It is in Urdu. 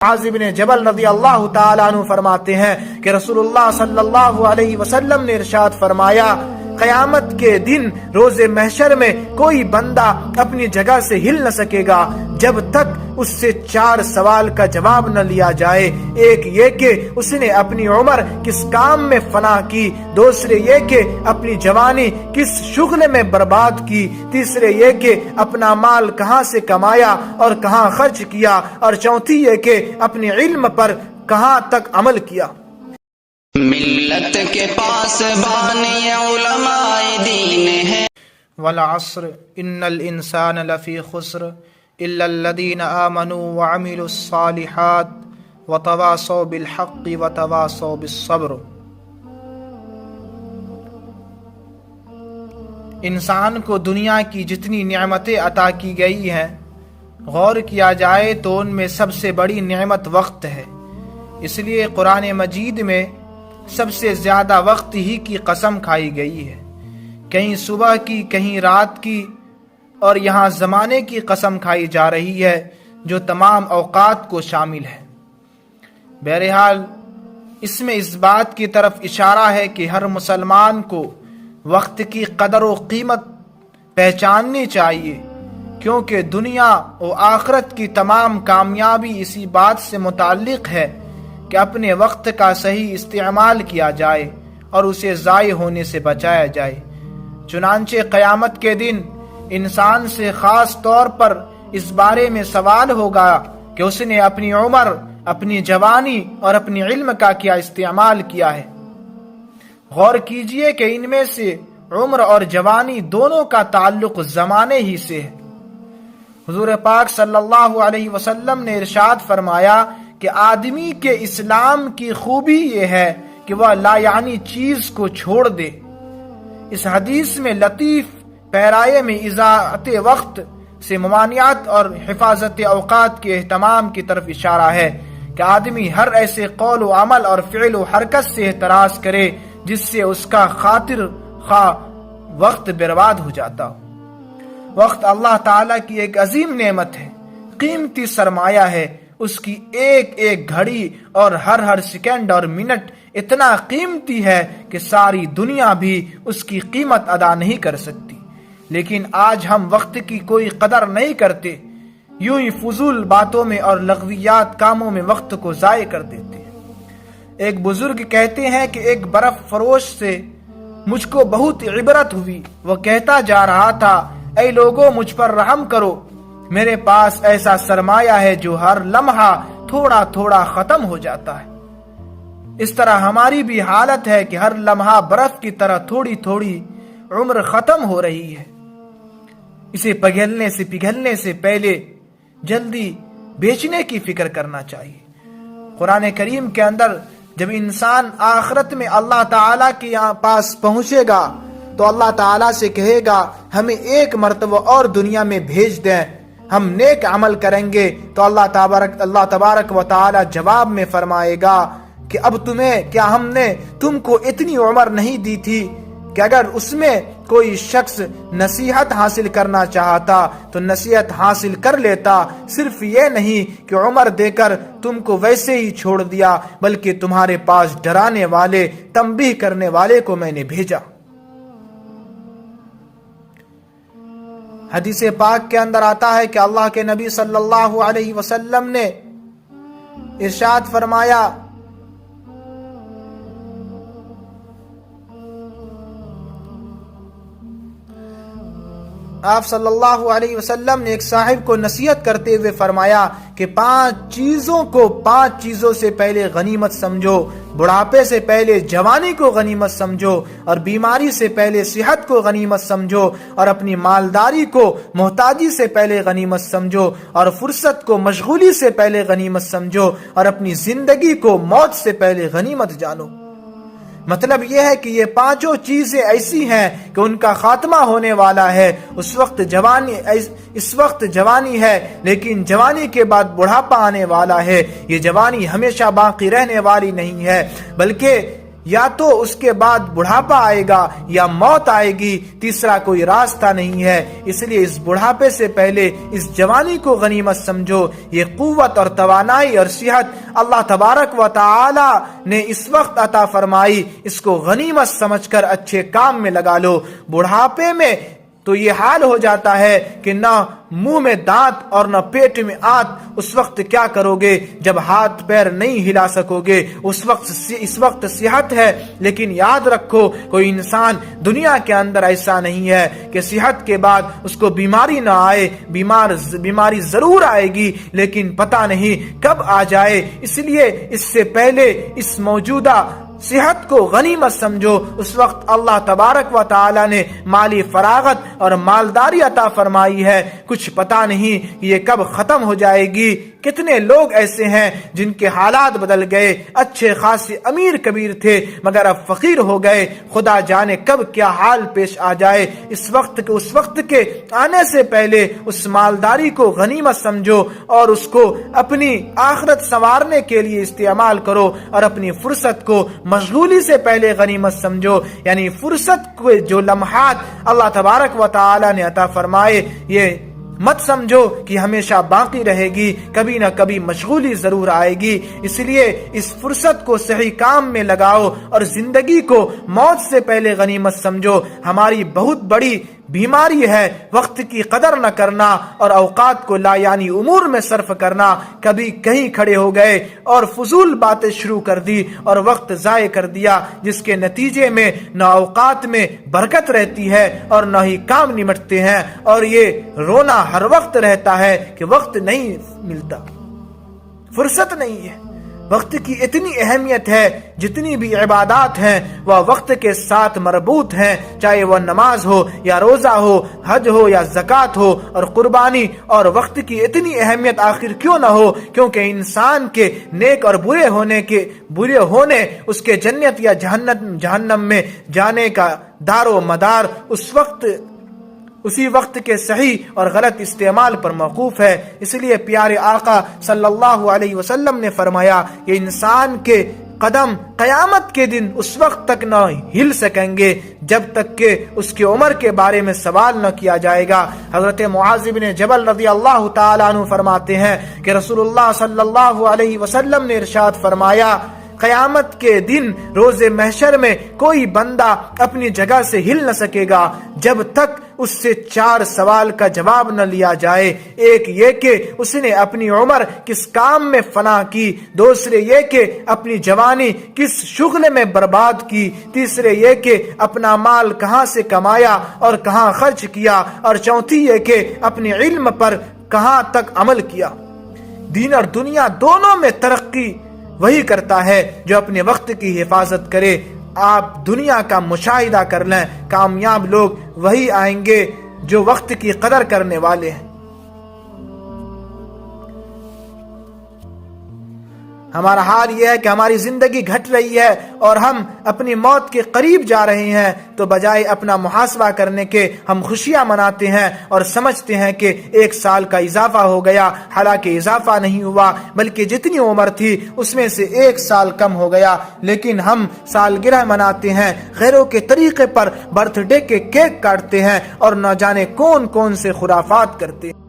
معاذ بن جبل رضی اللہ تعالیٰ عنہ فرماتے ہیں کہ رسول اللہ صلی اللہ علیہ وسلم نے ارشاد فرمایا، قیامت کے دن روز محشر میں کوئی بندہ اپنی جگہ سے ہل نہ سکے گا جب تک اس سے 4 سوال کا جواب نہ لیا جائے۔ ایک یہ کہ اس نے اپنی عمر کس کام میں فنا کی، دوسرے یہ کہ اپنی جوانی کس شغل میں برباد کی، تیسرے یہ کہ اپنا مال کہاں سے کمایا اور کہاں خرچ کیا، اور چوتھی یہ کہ اپنے علم پر کہاں تک عمل کیا۔ ملت کے پاس بانی علماء دین ہے۔ والعصر ان الانسان لفی خسر الا الذین آمنوا وعملوا الصالحات وتواصوا بالحق وتواصوا بالصبر۔ انسان کو دنیا کی جتنی نعمتیں عطا کی گئی ہیں، غور کیا جائے تو ان میں سب سے بڑی نعمت وقت ہے۔ اس لیے قرآن مجید میں سب سے زیادہ وقت ہی کی قسم کھائی گئی ہے، کہیں صبح کی کہیں رات کی، اور یہاں زمانے کی قسم کھائی جا رہی ہے جو تمام اوقات کو شامل ہے۔ بہرحال اس میں اس بات کی طرف اشارہ ہے کہ ہر مسلمان کو وقت کی قدر و قیمت پہچاننی چاہیے، کیونکہ دنیا و آخرت کی تمام کامیابی اسی بات سے متعلق ہے کہ اپنے وقت کا صحیح استعمال کیا جائے اور اسے ضائع ہونے سے بچایا جائے۔ چنانچہ قیامت کے دن انسان سے خاص طور پر اس بارے میں سوال ہوگا کہ اس نے اپنی عمر، اپنی جوانی اور اپنی علم کا کیا استعمال کیا ہے۔ غور کیجئے کہ ان میں سے عمر اور جوانی دونوں کا تعلق زمانے ہی سے ہے۔ حضور پاک صلی اللہ علیہ وسلم نے ارشاد فرمایا کہ آدمی کے اسلام کی خوبی یہ ہے کہ وہ لا یعنی چیز کو چھوڑ دے۔ اس حدیث میں لطیف پیرائے میں اضاعت وقت سے ممانعت اور حفاظت اوقات کے اہتمام کی طرف اشارہ ہے کہ آدمی ہر ایسے قول و عمل اور فعل و حرکت سے احتراز کرے جس سے اس کا خاطر خواہ وقت برباد ہو جاتا ہو۔ وقت اللہ تعالیٰ کی ایک عظیم نعمت ہے، قیمتی سرمایہ ہے۔ اس کی ایک ایک گھڑی اور ہر سیکنڈ اور منٹ اتنا قیمتی ہے کہ ساری دنیا بھی اس کی قیمت ادا نہیں کر سکتی، لیکن آج ہم وقت کی کوئی قدر نہیں کرتے، یوں ہی فضول باتوں میں اور لغویات کاموں میں وقت کو ضائع کر دیتے ہیں۔ ایک بزرگ کہتے ہیں کہ ایک برف فروش سے مجھ کو بہت عبرت ہوئی۔ وہ کہتا جا رہا تھا، اے لوگوں مجھ پر رحم کرو، میرے پاس ایسا سرمایہ ہے جو ہر لمحہ تھوڑا تھوڑا ختم ہو جاتا ہے۔ اس طرح ہماری بھی حالت ہے کہ ہر لمحہ برف کی طرح تھوڑی تھوڑی عمر ختم ہو رہی ہے۔ اسے پگھلنے سے پہلے جلدی بیچنے کی فکر کرنا چاہیے۔ قرآن کریم کے اندر جب انسان آخرت میں اللہ تعالیٰ کے پاس پہنچے گا تو اللہ تعالیٰ سے کہے گا ہمیں ایک مرتبہ اور دنیا میں بھیج دیں، ہم نیک عمل کریں گے، تو اللہ تبارک و تعالی جواب میں فرمائے گا کہ اب کیا ہم نے تم کو اتنی عمر نہیں دی تھی کہ اگر اس میں کوئی شخص نصیحت حاصل کرنا چاہتا تو نصیحت حاصل کر لیتا، صرف یہ نہیں کہ عمر دے کر تم کو ویسے ہی چھوڑ دیا، بلکہ تمہارے پاس ڈرانے والے، تنبیہ کرنے والے کو میں نے بھیجا۔ حدیث پاک کے اندر آتا ہے کہ اللہ کے نبی صلی اللہ علیہ وسلم نے ارشاد فرمایا، آپ صلی اللہ علیہ وسلم نے ایک صاحب کو نصیحت کرتے ہوئے فرمایا کہ 5 چیزوں سے پہلے غنیمت سمجھو، بڑھاپے سے پہلے جوانی کو غنیمت سمجھو، اور بیماری سے پہلے صحت کو غنیمت سمجھو، اور اپنی مالداری کو محتاجی سے پہلے غنیمت سمجھو، اور فرصت کو مشغولی سے پہلے غنیمت سمجھو، اور اپنی زندگی کو موت سے پہلے غنیمت جانو۔ مطلب یہ ہے کہ یہ 5 چیزیں ایسی ہیں کہ ان کا خاتمہ ہونے والا ہے۔ اس وقت جوانی ہے، لیکن جوانی کے بعد بڑھاپا آنے والا ہے۔ یہ جوانی ہمیشہ باقی رہنے والی نہیں ہے، بلکہ یا تو اس کے بعد بڑھاپا آئے گا یا موت آئے گی، تیسرا کوئی راستہ نہیں ہے۔ اس لیے اس بڑھاپے سے پہلے اس جوانی کو غنیمت سمجھو۔ یہ قوت اور توانائی اور صحت اللہ تبارک و تعالی نے اس وقت عطا فرمائی، اس کو غنیمت سمجھ کر اچھے کام میں لگا لو۔ بڑھاپے میں تو یہ حال ہو جاتا ہے کہ نہ منہ میں دانت اور نہ پیٹ میں آنت، اس وقت کیا کرو گے جب ہاتھ پیر نہیں ہلا سکو گے؟ اس وقت صحت ہے، لیکن یاد رکھو کوئی انسان دنیا کے اندر ایسا نہیں ہے کہ صحت کے بعد اس کو بیماری نہ آئے۔ بیماری ضرور آئے گی، لیکن پتہ نہیں کب آ جائے۔ اس لیے اس سے پہلے اس موجودہ صحت کو غنیمت سمجھو۔ اس وقت اللہ تبارک و تعالی نے مالی فراغت اور مالداری عطا فرمائی ہے، کچھ پتہ نہیں یہ کب ختم ہو جائے گی۔ کتنے لوگ ایسے ہیں جن کے حالات بدل گئے، اچھے خاصے امیر کبیر تھے مگر اب فقیر ہو گئے، خدا جانے کب کیا حال پیش آ جائے۔ اس وقت کے آنے سے پہلے اس مالداری کو غنیمت سمجھو اور اس کو اپنی آخرت سنوارنے کے لیے استعمال کرو، اور اپنی فرصت کو مشغولی سے پہلے غنیمت سمجھو۔ یعنی فرصت کو جو لمحات اللہ تبارک و تعالی نے عطا فرمائے، یہ مت سمجھو کہ ہمیشہ باقی رہے گی، کبھی نہ کبھی مشغولی ضرور آئے گی۔ اس لیے اس فرصت کو صحیح کام میں لگاؤ اور زندگی کو موت سے پہلے غنیمت سمجھو۔ ہماری بہت بڑی بیماری ہے وقت کی قدر نہ کرنا اور اوقات کو لا یعنی امور میں صرف کرنا۔ کبھی کہیں کھڑے ہو گئے اور فضول باتیں شروع کر دی اور وقت ضائع کر دیا، جس کے نتیجے میں نہ اوقات میں برکت رہتی ہے اور نہ ہی کام نمٹتے ہیں، اور یہ رونا ہر وقت رہتا ہے کہ وقت نہیں ملتا، فرصت نہیں ہے۔ وقت کی اتنی اہمیت ہے، جتنی بھی عبادات ہیں وہ وقت کے ساتھ مربوط ہیں، چاہے وہ نماز ہو یا روزہ ہو، حج ہو یا زکوٰۃ ہو اور قربانی۔ اور وقت کی اتنی اہمیت آخر کیوں نہ ہو؟ کیونکہ انسان کے نیک اور برے ہونے اس کے جنت یا جہنم میں جانے کا دار و مدار اسی وقت کے صحیح اور غلط استعمال پر موقوف ہے۔ اس لیے پیارے آقا صلی اللہ علیہ وسلم نے فرمایا کہ انسان کے قدم قیامت کے دن اس وقت تک نہ ہل سکیں گے جب تک کہ اس کی عمر کے بارے میں سوال نہ کیا جائے گا۔ حضرت معاذ بن جبل رضی اللہ تعالیٰ عنہ فرماتے ہیں کہ رسول اللہ صلی اللہ علیہ وسلم نے ارشاد فرمایا، قیامت کے دن روز محشر میں کوئی بندہ اپنی جگہ سے ہل نہ سکے گا جب تک اس سے 4 سوال کا جواب نہ لیا جائے۔ ایک یہ کہ اس نے اپنی عمر کس کام میں فنا کی، دوسرے یہ کہ اپنی جوانی کس شغل میں برباد کی، تیسرے یہ کہ اپنا مال کہاں سے کمایا اور کہاں خرچ کیا، اور چوتھی یہ کہ اپنے علم پر کہاں تک عمل کیا۔ دین اور دنیا دونوں میں ترقی وہی کرتا ہے جو اپنے وقت کی حفاظت کرے۔ آپ دنیا کا مشاہدہ کر لیں، کامیاب لوگ وہی آئیں گے جو وقت کی قدر کرنے والے ہیں۔ ہمارا حال یہ ہے کہ ہماری زندگی گھٹ رہی ہے اور ہم اپنی موت کے قریب جا رہے ہیں، تو بجائے اپنا محاسبہ کرنے کے ہم خوشیاں مناتے ہیں اور سمجھتے ہیں کہ 1 سال کا اضافہ ہو گیا، حالانکہ اضافہ نہیں ہوا بلکہ جتنی عمر تھی اس میں سے 1 سال کم ہو گیا۔ لیکن ہم سالگرہ مناتے ہیں، غیروں کے طریقے پر برتھ ڈے کے کیک کاٹتے ہیں اور نہ جانے کون کون سے خرافات کرتے ہیں۔